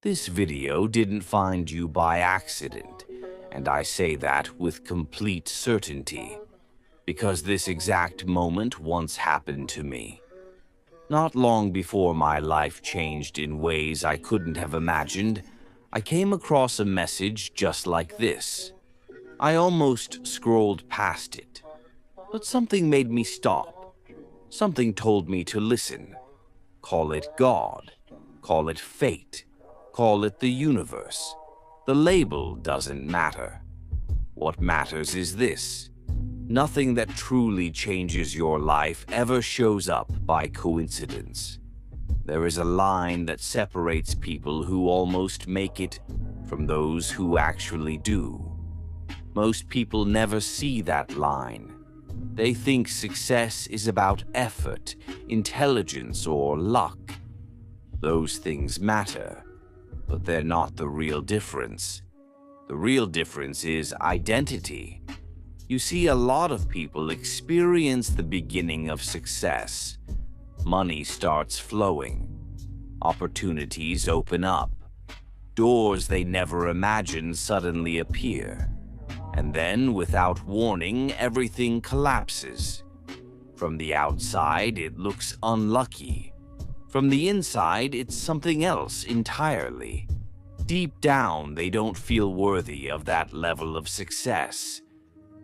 This video didn't find you by accident, and I say that with complete certainty, because this exact moment once happened to me. Not long before my life changed in ways I couldn't have imagined, I came across a message just like this. I almost scrolled past it, but something made me stop. Something told me to listen. Call it God, call it fate, call it the universe. The label doesn't matter. What matters is this: nothing that truly changes your life ever shows up by coincidence. There is a line that separates people who almost make it from those who actually do. Most people never see that line. They think success is about effort, intelligence, or luck. Those things matter, but they're not the real difference. The real difference is identity. You see, a lot of people experience the beginning of success. Money starts flowing. Opportunities open up. Doors they never imagined suddenly appear. And then, without warning, everything collapses. From the outside, it looks unlucky. From the inside, it's something else entirely. Deep down, they don't feel worthy of that level of success.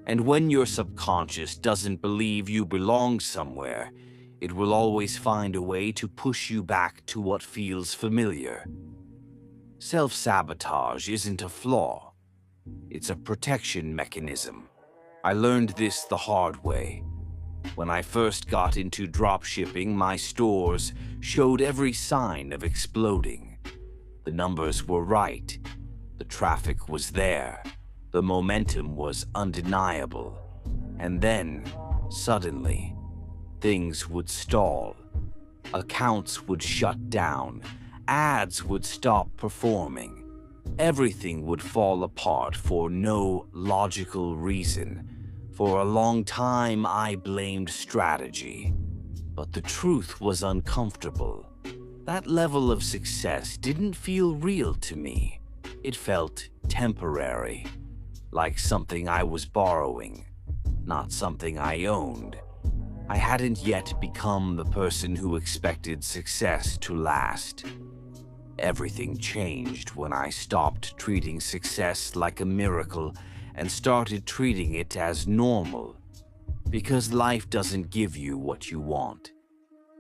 And when your subconscious doesn't believe you belong somewhere, it will always find a way to push you back to what feels familiar. Self-sabotage isn't a flaw. It's a protection mechanism. I learned this the hard way. When I first got into dropshipping, my stores showed every sign of exploding. The numbers were right. The traffic was there. The momentum was undeniable. And then, suddenly, things would stall. Accounts would shut down. Ads would stop performing. Everything would fall apart for no logical reason. For a long time, I blamed strategy. But the truth was uncomfortable. That level of success didn't feel real to me. It felt temporary, like something I was borrowing, not something I owned. I hadn't yet become the person who expected success to last. Everything changed when I stopped treating success like a miracle and started treating it as normal. Because life doesn't give you what you want.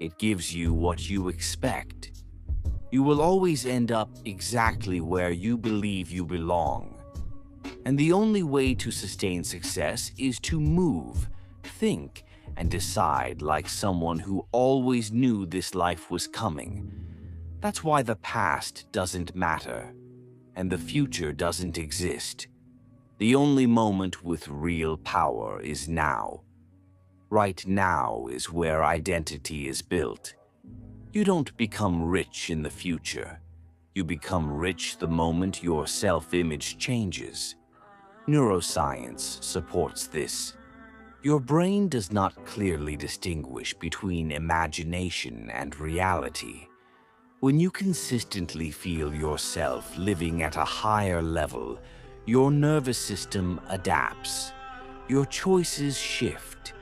It gives you what you expect. You will always end up exactly where you believe you belong. And the only way to sustain success is to move, think, and decide like someone who always knew this life was coming. That's why the past doesn't matter, and the future doesn't exist. The only moment with real power is now. Right now is where identity is built. You don't become rich in the future. You become rich the moment your self-image changes. Neuroscience supports this. Your brain does not clearly distinguish between imagination and reality. When you consistently feel yourself living at a higher level, your nervous system adapts. Your choices shift.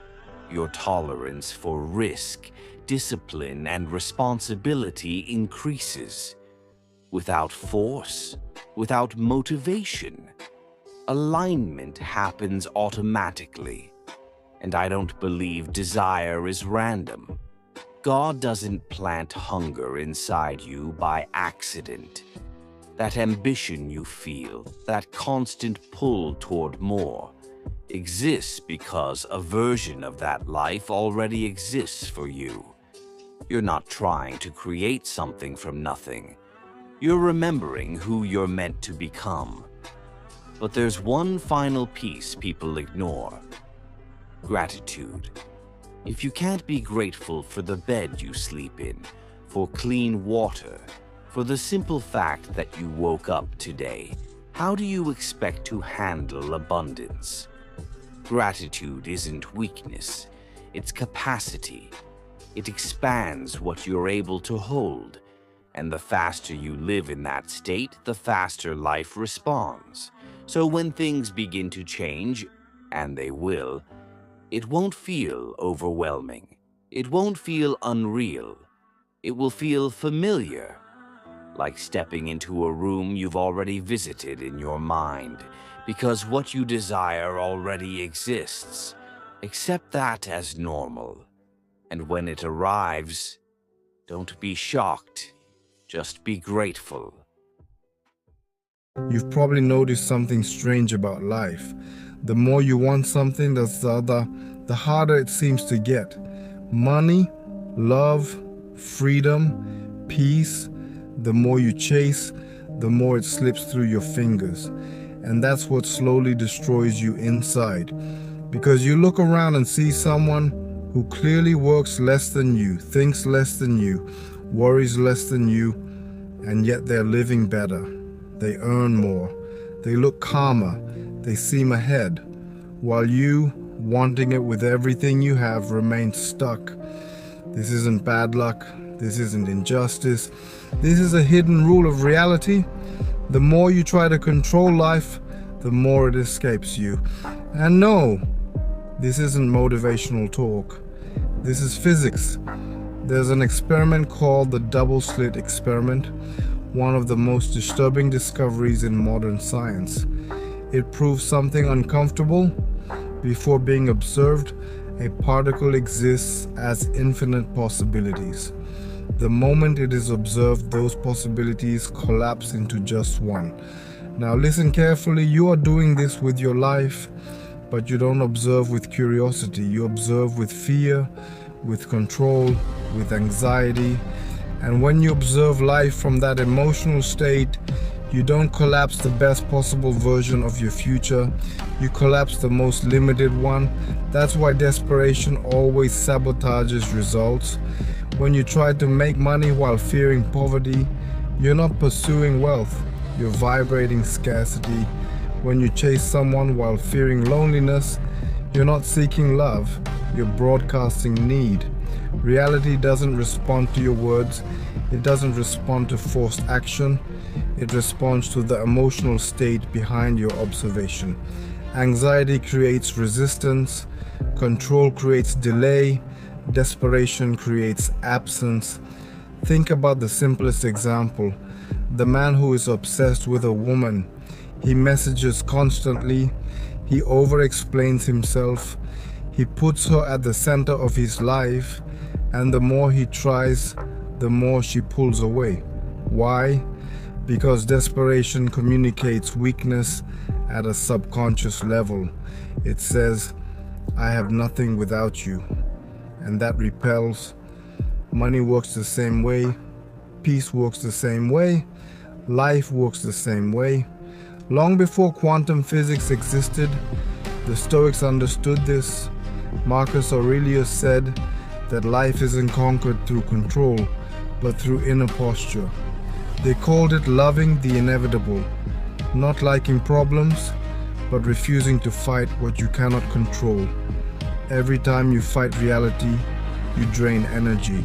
Your tolerance for risk, discipline, and responsibility increases. Without force, without motivation, alignment happens automatically. And I don't believe desire is random. God doesn't plant hunger inside you by accident. That ambition you feel, that constant pull toward more, exists because a version of that life already exists for you. You're not trying to create something from nothing. You're remembering who you're meant to become. But there's one final piece people ignore: gratitude. If you can't be grateful for the bed you sleep in, for clean water, for the simple fact that you woke up today, how do you expect to handle abundance? Gratitude isn't weakness, it's capacity. It expands what you're able to hold. And the faster you live in that state, the faster life responds. So when things begin to change, and they will, it won't feel overwhelming. It won't feel unreal. It will feel familiar, like stepping into a room you've already visited in your mind, because what you desire already exists. Accept that as normal. And when it arrives, don't be shocked. Just be grateful. You've probably noticed something strange about life. The more you want something, the harder it seems to get. Money, love, freedom, peace, the more you chase, the more it slips through your fingers. And that's what slowly destroys you inside. Because you look around and see someone who clearly works less than you, thinks less than you, worries less than you, and yet they're living better. They earn more. They look calmer. They seem ahead. While you, wanting it with everything you have, remain stuck. This isn't bad luck. This isn't injustice. This is a hidden rule of reality. The more you try to control life, the more it escapes you. And no, this isn't motivational talk. This is physics. There's an experiment called the double slit experiment, one of the most disturbing discoveries in modern science. It proves something uncomfortable. Before being observed, a particle exists as infinite possibilities. The moment it is observed, those possibilities collapse into just one. Now listen carefully, you are doing this with your life, but you don't observe with curiosity. You observe with fear, with control, with anxiety. And when you observe life from that emotional state, you don't collapse the best possible version of your future. You collapse the most limited one. That's why desperation always sabotages results. When you try to make money while fearing poverty, you're not pursuing wealth. You're vibrating scarcity. When you chase someone while fearing loneliness, you're not seeking love. You're broadcasting need. Reality doesn't respond to your words. It doesn't respond to forced action. It responds to the emotional state behind your observation. Anxiety creates resistance. Control creates delay. Desperation creates absence. Think about the simplest example. The man who is obsessed with a woman. He messages constantly. He over-explains himself. He puts her at the center of his life. And the more he tries, the more she pulls away. Why? Because desperation communicates weakness at a subconscious level. It says, I have nothing without you. And that repels. Money works the same way. Peace works the same way. Life works the same way. Long before quantum physics existed, the Stoics understood this. Marcus Aurelius said that life isn't conquered through control, but through inner posture. They called it loving the inevitable, not liking problems, but refusing to fight what you cannot control. Every time you fight reality, you drain energy,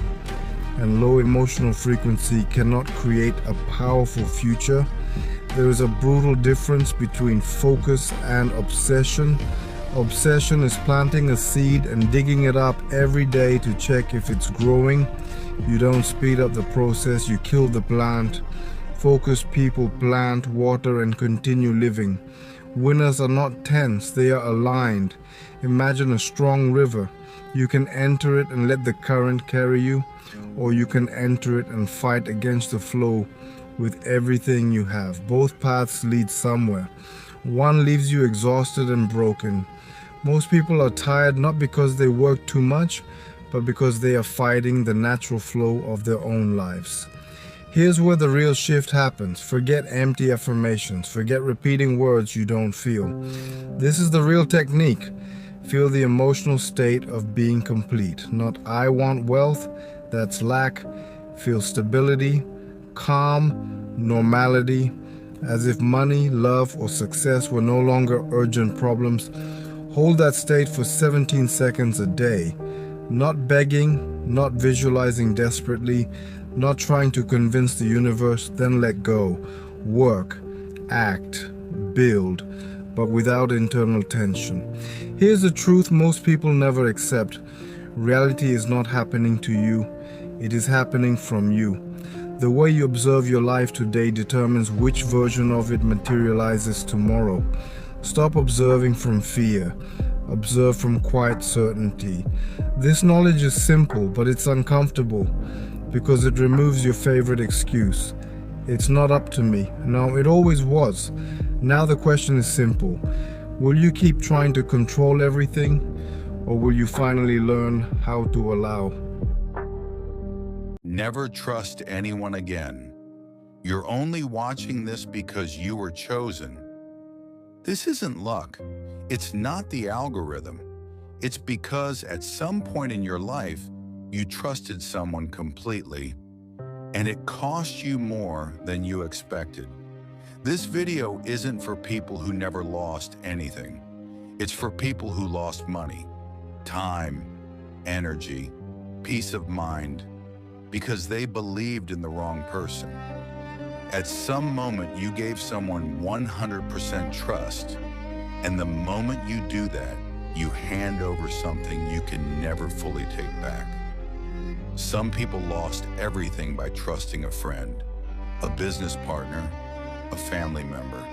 and low emotional frequency cannot create a powerful future. There is a brutal difference between focus and obsession. Obsession is planting a seed and digging it up every day to check if it's growing. You don't speed up the process, you kill the plant. Focused people plant, water, and continue living. Winners are not tense, they are aligned. Imagine a strong river. You can enter it and let the current carry you, or you can enter it and fight against the flow with everything you have. Both paths lead somewhere. One leaves you exhausted and broken. Most people are tired not because they work too much, but because they are fighting the natural flow of their own lives. Here's where the real shift happens. Forget empty affirmations. Forget repeating words you don't feel. This is the real technique. Feel the emotional state of being complete. Not I want wealth, that's lack. Feel stability, calm, normality, as if money, love, or success were no longer urgent problems. Hold that state for 17 seconds a day. Not begging, not visualizing desperately. not trying to convince the universe, then let go. Work, act, build, but without internal tension. Here's the truth most people never accept. Reality is not happening to you, it is happening from you. The way you observe your life today determines which version of it materializes tomorrow. Stop observing from fear. Observe from quiet certainty. This knowledge is simple, but it's uncomfortable because it removes your favorite excuse. It's not up to me. No, it always was. Now the question is simple. Will you keep trying to control everything, or will you finally learn how to allow? Never trust anyone again. You're only watching this because you were chosen. This isn't luck. It's not the algorithm. It's because at some point in your life, you trusted someone completely, and it cost you more than you expected. This video isn't for people who never lost anything. It's for people who lost money, time, energy, peace of mind, because they believed in the wrong person. At some moment, you gave someone 100% trust, and the moment you do that, you hand over something you can never fully take back. Some people lost everything by trusting a friend, a business partner, a family member.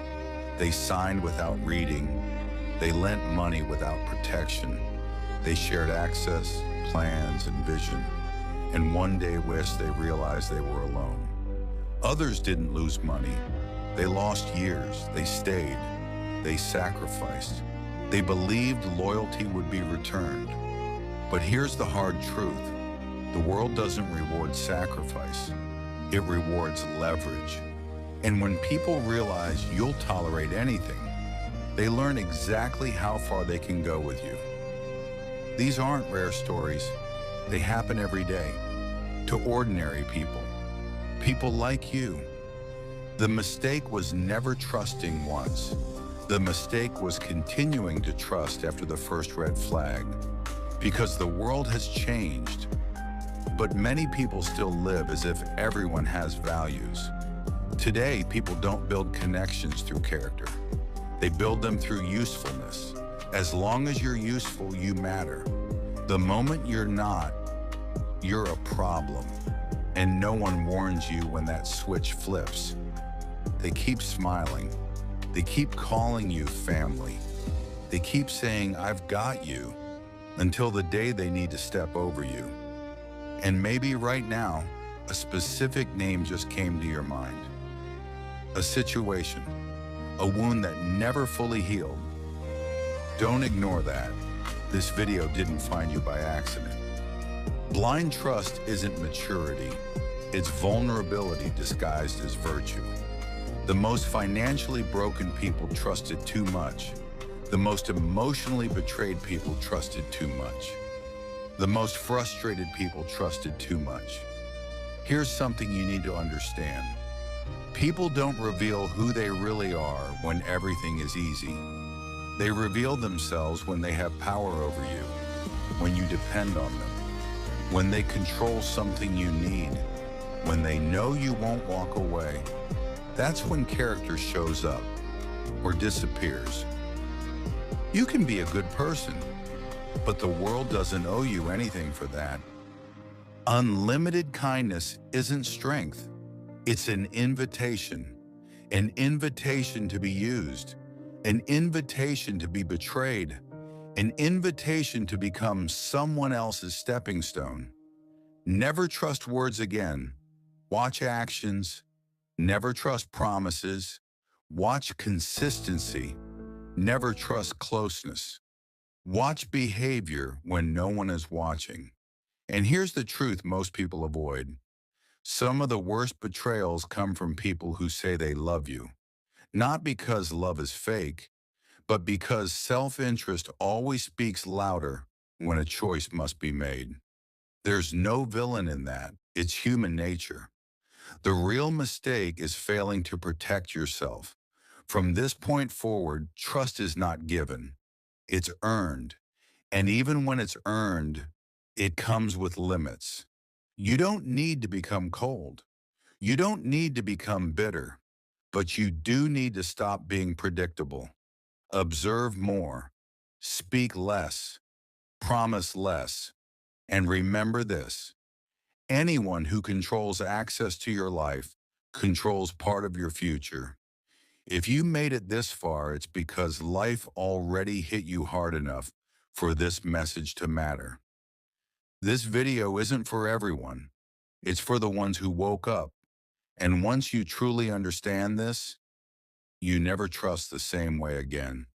They signed without reading. They lent money without protection. They shared access, plans, and vision, and one day wished they realized they were alone. Others didn't lose money. They lost years. They stayed. They sacrificed. They believed loyalty would be returned. But here's the hard truth. The world doesn't reward sacrifice. It rewards leverage. And when people realize you'll tolerate anything, they learn exactly how far they can go with you. These aren't rare stories. They happen every day to ordinary people, people like you. The mistake was never trusting once. The mistake was continuing to trust after the first red flag, because the world has changed. But many people still live as if everyone has values. Today, people don't build connections through character. They build them through usefulness. As long as you're useful, you matter. The moment you're not, you're a problem. And no one warns you when that switch flips. They keep smiling. They keep calling you family. They keep saying, "I've got you," until the day they need to step over you. And maybe right now, a specific name just came to your mind. A situation, a wound that never fully healed. Don't ignore that. This video didn't find you by accident. Blind trust isn't maturity. It's vulnerability disguised as virtue. The most financially broken people trusted too much. The most emotionally betrayed people trusted too much. The most frustrated people trusted too much. Here's something you need to understand. People don't reveal who they really are when everything is easy. They reveal themselves when they have power over you, when you depend on them, when they control something you need, when they know you won't walk away. That's when character shows up or disappears. You can be a good person, but the world doesn't owe you anything for that. Unlimited kindness isn't strength. It's an invitation to be used, an invitation to be betrayed, an invitation to become someone else's stepping stone. Never trust words again. Watch actions. Never trust promises. Watch consistency. Never trust closeness. Watch behavior when no one is watching. And here's the truth most people avoid. Some of the worst betrayals come from people who say they love you. Not because love is fake, but because self-interest always speaks louder when a choice must be made. There's no villain in that. It's human nature. The real mistake is failing to protect yourself. From this point forward, trust is not given. It's earned. And even when it's earned, it comes with limits. You don't need to become cold. You don't need to become bitter, but you do need to stop being predictable. Observe more, speak less, promise less, and remember this: anyone who controls access to your life controls part of your future. If you made it this far, it's because life already hit you hard enough for this message to matter. This video isn't for everyone. It's for the ones who woke up. And once you truly understand this, you never trust the same way again.